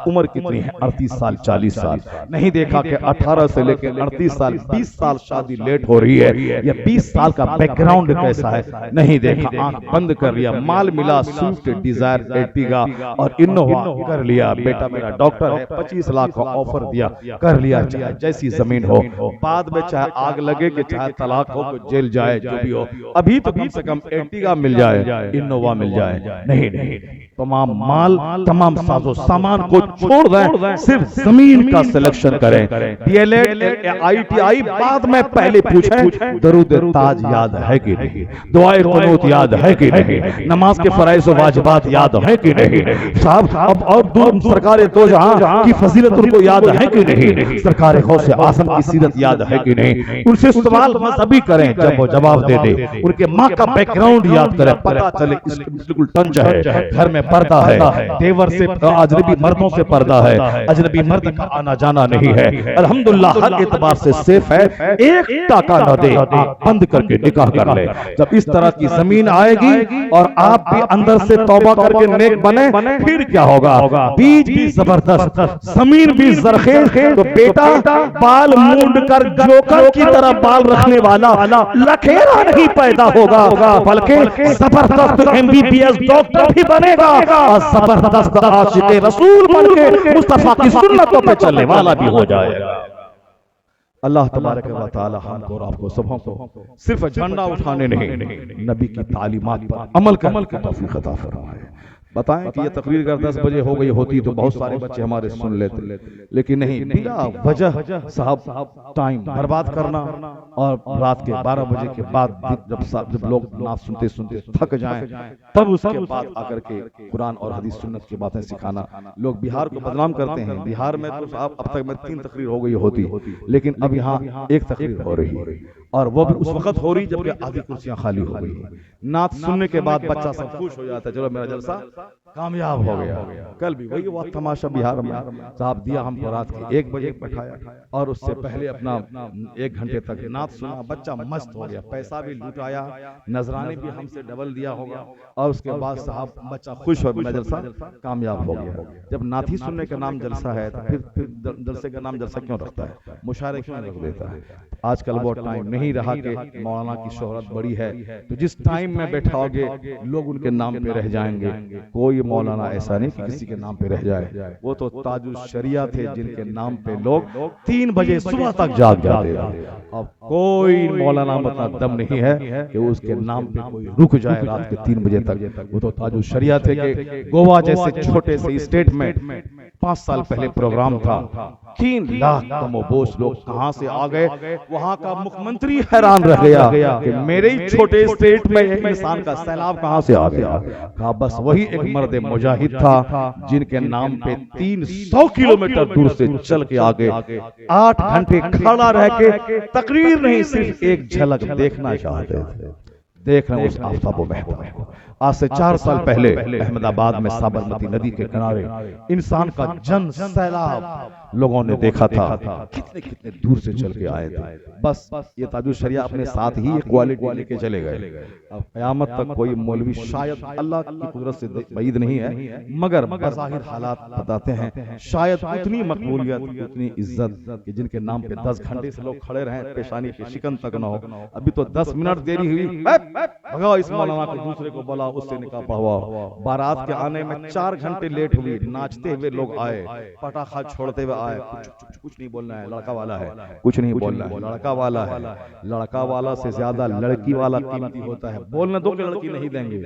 S1: उम्र कितनी है, 38 साल 40 साल, नहीं देखा कि 18 से लेकर 38 साल 20 साल शादी लेट हो रही है, या 20 साल का बैकग्राउंड कैसा है, नहीं देखा, आंख बंद कर लिया। माल मिला, स्विफ्ट डिजायर एर्टिगा और इनोवा कर लिया, बेटा मेरा डॉक्टर है, 25 लाख का ऑफर दिया, कर लिया, चाहे जैसी जमीन हो। बाद में चाहे आग लगे कि चाहे तलाक हो, जेल जाए, जो भी हो, अभी तो कम से कम एर्टिगा मिल जाए, इनोवा मिल जाए। नहीं नहीं, तमाम माल, तमाम साजो सामान को छोड़ दें, सिर्फ जमीन का सिलेक्शन करें। डीएलएड आईटीआई बाद में पहले पूछें दरूद ताज याद है कि नहीं, दुआए कुनूत याद है कि नहीं, नमाज के फराइज़ व वाजिबात याद है कि नहीं, साहब अब और दूर सरकार दो जहां की फजीलत उनको याद है कि नहीं, सरकार गौसे आज़म की सीरत याद है कि नहीं। उनसे सवाल मजहबी करें, जब वो जवाब दे दे, उनके माँ का बैकग्राउंड याद करें, पता चले बिल्कुल टंच है, घर में पर्दा है, देवर से अजनबी मर्दों से पर्दा है, अजनबी मर्द का आना जाना नहीं है, अल्हम्दुलिल्लाह हर एतबार से सेफ है, एक टाका न दे, आंख बंद करके निकाह कर ले। जब इस तरह की जमीन आएगी और आप भी अंदर से तौबा करके नेक बने, फिर क्या होगा, बीज भी जबरदस्त, जमीन भी जरखेज, तो बेटा बाल मूंड कर जोकर की तरह बाल रखने वाला लखेरा नहीं पैदा होगा, बल्कि जबरदस्त एमबीबीएस डॉक्टर भी बनेगा और जबरदस्त आशिक़े रसूल बनके मुस्तफा की सुन्नतों पे चलने वाला भी हो जाएगा। अल्लाह तबारक व तआला हमको और आपको सबों को सिर्फ झंडा उठाने नहीं, नबी की तालीमात पर अमल करने की तौफीक अता फरमाए। बताएं कि ये तकरीर अगर 10 बजे हो गई होती तो बहुत सारे बच्चे हमारे सुन लेते, लेकिन नहीं, बिला वजह साहब टाइम बर्बाद करना और रात के 12 बजे के बाद जब लोग नात सुनते सुनते थक जाएं, तब उसके बाद आकर के कुरान और हदीस सुन्नत की बातें सिखाना। लोग बिहार को बदनाम करते हैं, बिहार में तो साहब अब तक में 3 तकरीर हो गई होती, लेकिन अब यहाँ 1 तकरीर हो रही है, और वो भी उस वक्त हो रही जबकि आधी कुर्सियां खाली हो गई। नात सुनने के बाद बच्चा सब खुश हो जाता है, चलो मेरा जलसा कामयाब हो गया। कल भी वही हुआ तमाशा बिहार में, साहब दिया हमको रात के 1 बजे बैठाया और उससे पहले अपना 1 घंटे तक नात सुना, बच्चा मस्त हो गया, पैसा भी लुटाया, नजराने भी हमसे डबल दिया होगा, और उसके बाद साहब बच्चा खुश हो, मेरा जलसा कामयाब हो गया। जब नाथी सुनने का नाम जलसा है तो फिर जलसे का नाम जलसा क्यों रखता है, मुशायरे क्यों रख देता है। आजकल वो टाइम नहीं रहा कि मौलाना की शोहरत बड़ी है तो जिस टाइम में बैठाओगे लोग उनके नाम पे रह जाएंगे, कोई कोई मौलाना ऐसा नहीं कि किसी के नाम पे रह जाए। वो तो ताजुल शरिया थे जिनके नाम पे लोग 3 बजे सुबह तक जाग जाते थे। अब कोई मौलाना मतलब दम नहीं है कि उसके नाम पे कोई रुक जाए रात के 3 बजे तक। वो तो ताजुल शरिया थे कि गोवा जैसे छोटे से स्टेट में 5 साल पहले प्रोग्राम था, 3 लाख कमोबोश लोग कहां से आ गए। वहां का मुख्यमंत्री हैरान रह गया कि मेरे ही छोटे स्टेट में इंसान का सैलाब कहां से आ गया। कहा बस वही एक मर्द मुजाहिद था जिनके नाम पे 300 किलोमीटर दूर से चल के आगे 8 घंटे खड़ा रह के तकरीर नहीं, सिर्फ एक झलक देखना चाहते थे। देख रहे हैं उस आफताब महबूब को। आज से 4 साल पहले अहमदाबाद में साबरमती नदी के किनारे इंसान का जन सैलाब लोगों ने देखा था। कितने कितने दूर से चल के आए थे। बस ये ताजुल शरिया अपने साथ ही क्वालिटी लेके चले गए। अब क़यामत तक कोई मौलवी, शायद अल्लाह की कुदरत से बईद नहीं है, मगर बज़ाहिर हालात बताते हैं शायद उतनी मकबूलियत, उतनी इज्जत कि जिनके नाम पे 10 घंटे से लोग खड़े रहे, पेशानी की शिकन तक न हो। अभी तो 10 मिनट देरी हुई, भगाओ इस मौलाना को, दूसरे को बोला, उससे निकाह पढ़वाओ। बारात के आने में 4 घंटे लेट हुई, नाचते हुए लोग आए, पटाखा छोड़ते हुए आए। कुछ नहीं बोलना है, लड़का वाला है, कुछ नहीं बोलना है, लड़का वाला है। लड़का वाला से ज्यादा लड़की वाला कीमती होता है। बोलने दो कि लड़की नहीं देंगे,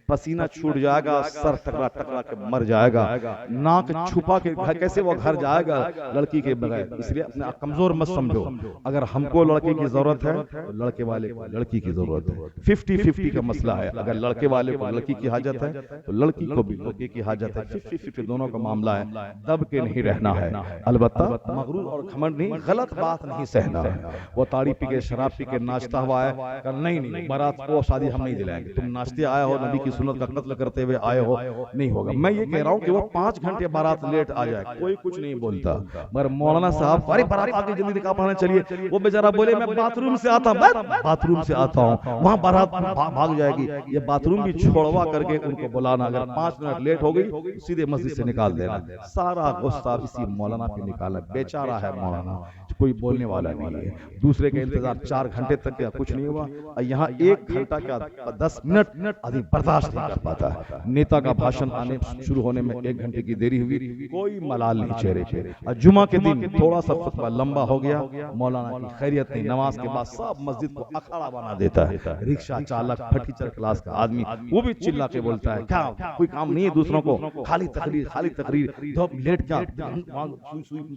S1: पसीना छूट जाएगा, सर टकरा टकरा के मर जाएगा, नाक छुपा के घर कैसे वो घर जाएगा लड़की के बगैर। इसलिए अपने कमजोर मत समझो। अगर हमको लड़के की जरूरत है तो लड़के वाले को लड़की की जरूरत है। 50-50 का मसला है। अगर लड़के वाले को लड़की की हाजत है तो लड़की को भी लड़के की हाजत है। 50-50 दोनों का मामला है। दब के नहीं रहना है, अलबत्ता मगरूर और घमंड नहीं, गलत बात नहीं सहना है। वो ताड़ी पी के, शराब पी के नाचता हुआ है, नहीं बारात को शादी हम नहीं दिलाएंगे, तुम नाचते आए हो, नबी की सुन्नत का कत्ल करते हुए आए हो, नहीं होगा। मैं ये कह रहा हूँ कि वो 5 घंटे बारात लेट आ जाए, कोई कुछ नहीं बोलता। मगर मौलाना साहब, अरे बारात आगे जल्दी निकाह पढ़ने चलिए, वो बेचारा बोले मैं बाथरूम से आता हूँ, वहां बारात भाग जाएगी। ये बाथरूम भी छोड़वा करके उनको बुलाना, अगर 5 मिनट लेट हो गई तो सीधे मस्जिद से निकाल देना। सारा गुस्सा इसी मौलाना पे निकाला। बेचारा है मौलाना, कोई बोलने वाला नहीं है। दूसरे के इंतजार 4 घंटे तक क्या कुछ नहीं हुआ, यहाँ 1 घंटा क्या 10 मिनट अधिक बर्दाश्त नहीं कर पाता है। नेता का भाषण आने शुरू होने में 1 घंटे की देरी हुई, कोई मलाल नहीं चेहरे पे। और जुमा के दिन थोड़ा सा खुतबा लंबा हो गया, मौलाना की खैरियत नहीं, नमाज के बाद सब मस्जिद को अखाड़ा बना देता है। रिक्शा चालक, फटीचर क्लास का आदमी, वो भी चिल्ला के बोलता है क्या कोई काम नहीं है दूसरों को, खाली तकरीर। तो लेट क्या,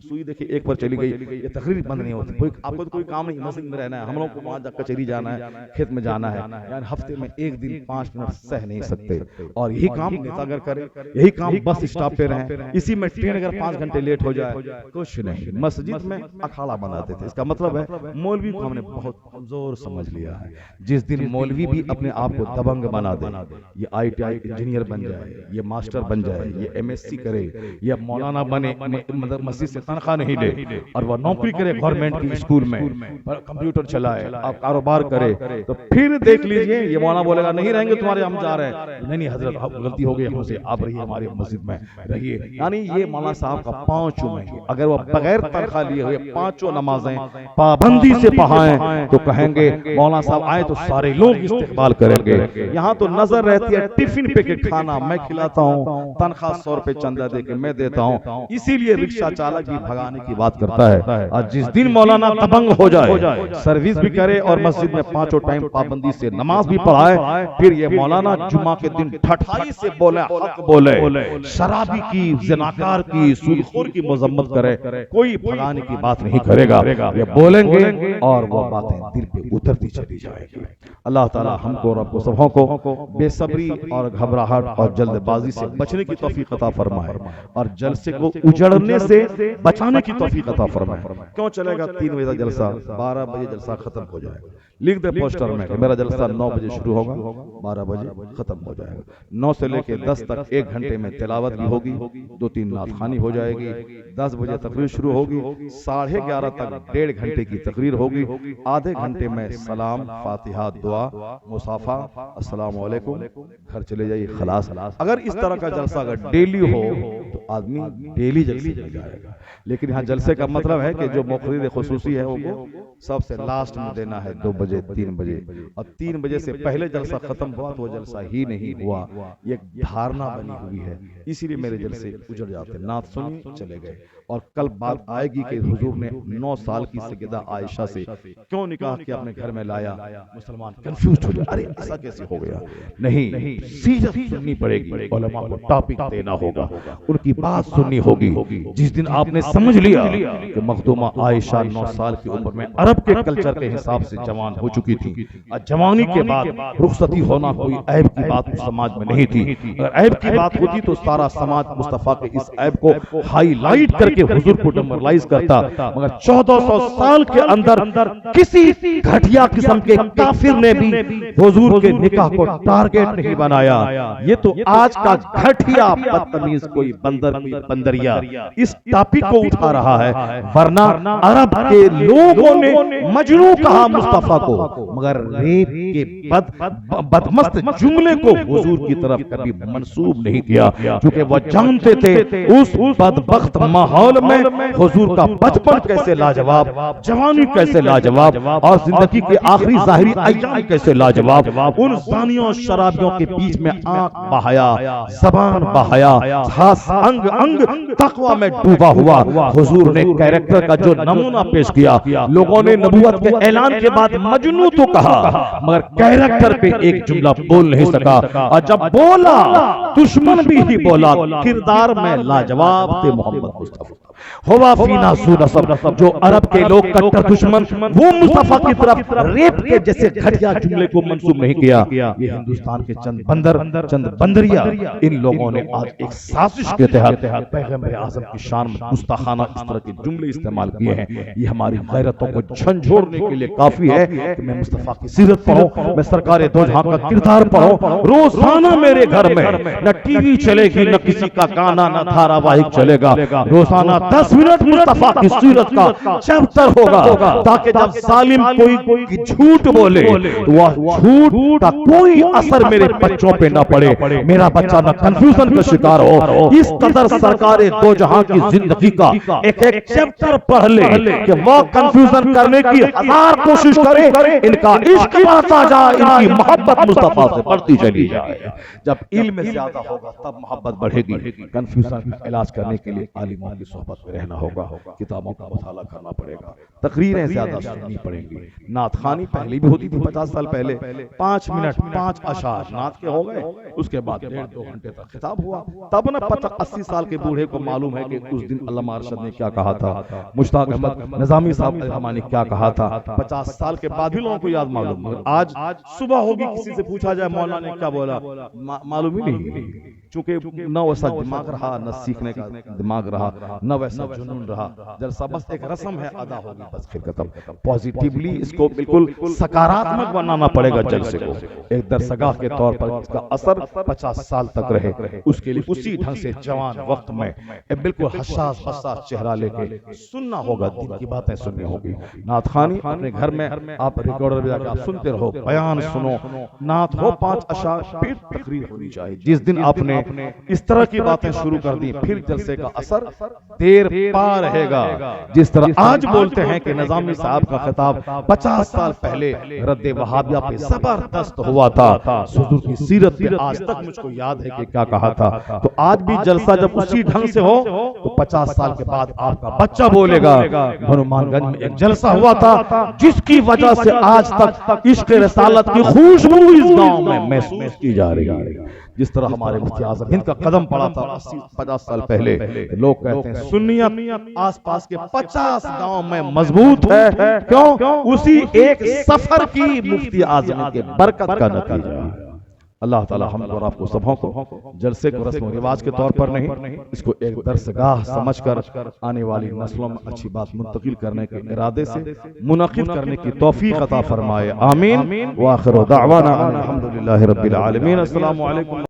S1: सुई देखिए 1 पर चली गई, ये तकरीर बंद नहीं होती। कोई आपको तो कोई काम नहीं, मस्जिद में रहना है, हम लोग को वहां कचहरी जाना है, खेत में जाना है। यानी हफ्ते में 1 दिन 5 मिनट सह नहीं सकते। और यही काम नेता अगर करे, यही काम बस स्टॉप पे रहे, इसी में ट्रेन अगर 5 घंटे लेट हो जाए, कुछ नहीं, मस्जिद में अखाड़ा बनाते थे। इसका मतलब है मौलवी को हमने बहुत कमजोर समझ लिया है। जिस दिन मौलवी भी अपने आप को दबंग बना दे, ये ITI इंजीनियर बन जाए, ये मास्टर बन जाए, ये MSc करे, ये मौलाना बने, मतलब मस्जिद से तनख्वाह नहीं ले और वह नौकरी करे गवर्नमेंट की स्कूल में, कंप्यूटर चलाए, आप कारोबार करे, तो फिर देख लीजिए ये मौलाना बोलेगा नहीं रहेंगे तुम्हारे, हम जा रहे हैं। नहीं हजरत, गलती हो गई हमसे, आप रहिए हमारी मस्जिद में रहिए। यानी ये मौलाना साहब का 5 चूमेंगे। अगर वो बगैर तनख्वाह लिए हुए 5 नमाजें पाबंदी से पढ़ाएं तो कहेंगे मौलाना साहब आए तो सारे लोग इस्तेकबाल करेंगे। यहाँ तो नजर रहती है टिफिन पे के खाना मैं खिलाता हूँ, तनख्वाह 100 रुपए चंदा दे के मैं देता हूँ, इसीलिए रिक्शा चालक भी भगाने की बात करता है। और जिस दिन मौलाना दबंग हो जाए, सर्विस भी करे और मस्जिद में 5 टाइम पाबंदी से नमाज भी पढ़ाए, फिर ये मौलाना जुमा के दिन ठठाई से बोले, हक बोले, शराबी की, ज़िनाकार की, सूदखोर की मजम्मत करे, कोई भगाने की बात नहीं करेगा। ये बोलेंगे और वो बातें दिल पे उतरती चली जाएगी। अल्लाह ताला हमको और आपको सबों को बेसब्री और घबराहट और जल्दबाजी से बचने की तौफीक अता फरमाए और जलसे को उजड़ने से बचाने की तौफीक अता फरमाए। क्यों चलेगा 3 बजे जलसा, 12 बजे जलसा खत्म हो जाएगा। लिख दे पोस्टर में कि मेरा जलसा 9 बजे शुरू होगा, 12 बजे खत्म हो जाएगा। 9 से लेके 10 तक 1 घंटे में तिलावत भी होगी, 2-3 नातखानी हो जाएगी। 10 बजे तकरीर शुरू होगी, 11:30 तक 1.5 घंटे की तकरीर होगी। आधे घंटे में सलाम, फातिहा, दुआ, मुसाफा, अस्सलाम वालेकुम, घर चले जाइए, खलास। अगर इस तरह का जलसा अगर डेली हो तो आदमी डेली जलसे में जाएगा। लेकिन यहाँ जलसे का मतलब है कि जो मुक़र्रिर खुसूसी है वो सबसे लास्ट में देना है 2 बजे। बजे, 3 बजे, और 3 बजे से पहले जलसा खत्म हुआ तो वो जलसा ही नहीं हुआ। ये एक धारणा बनी हुई है, इसीलिए मेरे जलसे उजड़ जाते। नात सुनी चले गए। और कल बात आएगी कि हुजूर ने 9 साल की सैयदा आयशा से क्यों निकाह किया, अपने घर में लाया। मुसलमान कंफ्यूज हो गए, अरे ऐसा कैसे हो गया। नहीं, सीरत सुननी पड़ेगी, उलमा को टॉपिक देना होगा, उनकी बात सुननी होगी। जिस दिन आपने समझ लिया कि मखदूमा आयशा 9 साल की उम्र में अरब के कल्चर के हिसाब से जवान हो चुकी थी, और जवानी के बाद रुखसती होना कोई ऐब की बात समाज में नहीं थी। अगर ऐब की बात होती तो सारा समाज मुस्तफा के इस ऐब को हाईलाइट करके हुजूर को नॉर्मलाइज करता। मगर 1400 साल के अंदर किसी घटिया किस्म के काफिर ने भी हुजूर के निकाह को टारगेट नहीं बनाया। ये तो आज का घटिया बदतमीज कोई बंदर, कोई बंदरिया इस टॉपिक को उठा रहा है, वरना अरब के लोगों ने मजनू कहा मुस्तफा को, मगर रेप के बदमस्त जुमले को हुजूर की तरफ कभी मंसूब नहीं किया, क्योंकि वो जानते थे उस बदबख्त माहौल में हुजूर का बचपन कैसे लाजवाब, जवानी कैसे लाजवाब, और जिंदगी के आखिरी जाहिरी अय्याम कैसे लाजवाब। उन ज़ानियों शराबियों के बीच में आंख बहाया, जबान बहाया, हाथ अंग अंग तकवा में डूबा हुआ हुजूर ने कैरेक्टर का जो नमूना पेश किया। लोगों ने नबूवत के ऐलान के बाद मजनू तो कहा, मगर कैरेक्टर पे एक जुमला बोल नहीं सका, और जब बोला दुश्मन भी ही बोला। किरदार में लाजवाब थे मोहम्मद मुस्तफा। हुआ फीना सू नसब, जो अरब के लोग कट्टर दुश्मन, वो मुस्तफा की तरफ रेप के जैसे घटिया जुमले को मंसूब नहीं किया। ये हिंदुस्तान के चंद बंदर, चंद बंदरिया, इन लोगों ने आज एक साजिश के तहत पैगंबर आज़म की शान में गुस्ताखाना इस तरह के जुमले इस्तेमाल किए हैं। ये हमारी गैरतों को झंझोड़ने के लिए काफी है कि मैं मुस्तफा की सीरत पढ़ूं, मैं सरकार दो जहां का किरदार पढ़ूं। रोजाना मेरे घर में न टीवी चलेगी, न किसी का गाना, न धारावाहिक चलेगा। रोजाना 10 मिनट मुस्तफा की सीरत का चैप्टर होगा, ताकि जब सालिम कोई झूठ बोले तो वह झूठ का कोई असर मेरे बच्चों पे न पड़े, मेरा बच्चा न कंफ्यूजन का शिकार हो। इस कदर सरकार दो जहां की जिंदगी का एक एक चैप्टर पढ़ ले कि वह कंफ्यूजन करने की 1000 कोशिश करे, इनका इश्क बढ़ता जाए, इनकी मोहब्बत मुस्तफा से बढ़ती चली जाए। जब इल्म ज्यादा होगा तब मोहब्बत बढ़ेगी। कंफ्यूजन का इलाज करने के लिए आलिमों की सोहबत में रहना होगा, किताबों का मुताला करना पड़ेगा, तकरीरें ज्यादा सुननी पड़ेंगी। नात खानी पहले भी होती थी, 50 साल पहले 5 मिनट 5 अशार नात के हो गए, उसके बाद 1.5-2 घंटे तक खिताब हुआ। तब न 80 साल के बूढ़े को मालूम है कि उस दिन अल्लामा अरशद ने क्या कहा था, मुश्ताक अहमद निजामी साहब ने क्या कहा था। 50 साल के बाद भी लोगों को याद मालूम। आज सुबह होगी, किसी से पूछा जाए मौलाना ने क्या बोला, मालूम ही नहीं, चूंकि न वैसा दिमाग रहा, न सीखने का दिमाग रहा, न वैसा जुनून रहा। जलसा बस एक रस्म है, अदा होगी, बस फिर खत्म। पॉजिटिवली इसको बिल्कुल सकारात्मक बनाना पड़ेगा जलसे को, एक दरसगाह के तौर पर इसका असर 50 साल तक रहे। उसके लिए उसी ढंग से जवान वक्त में एक बिल्कुल हसास चेहरा लेके सुनना होगा, दिन की बातें सुननी होगी। नात खानी अपने घर में आप रिकॉर्डर में जाकर आप सुनते रहो, बयान सुनो, नात हो 5 अशार, फिर तकरीर होनी चाहिए। जिस दिन आपने इस तरह की बातें शुरू कर दी, फिर जलसे का असर देर पा रहेगा। जिस तरह आज बोलते हैं कि निजामी साहब का खिताब 50 साल पहले रद्द वहाबिया पे जबरदस्त हुआ था, हुजूर की सीरत पे आज तक मुझको याद है कि क्या कहा था। तो आज भी जलसा जब उसी ढंग से हो तो 50 साल के बाद आपका बच्चा बोलेगा, हनुमानगंज में एक जलसा हुआ था जिसकी वजह से आज तक इश्क रिसालत की खुशबू इस गांव में महसूस की जा रही है। जिस तरह हमारे मुफ्ती आज़म हिंद का कदम पड़ा था 80-50 साल पहले, लोग कहते हैं सुन्नियत आसपास के 50 गांव में मजबूत है। क्यों? उसी एक सफर की मुफ्ती आज़म के बरकत का नतीजा है। अल्लाह ताला हमको और आपको सबों को जलसे को रस्म रिवाज के तौर पर नहीं, इसको एक दरसगाह समझकर आने वाली नस्लों में अच्छी बात मुंतकिल करने के इरादे से मुनक़िद करने की तौफीक अता फरमाए। आमीन। व आखिर दावाना अल्हम्दुलिल्लाहि रब्बिल आलमीन। अस्सलामु अलैकुम।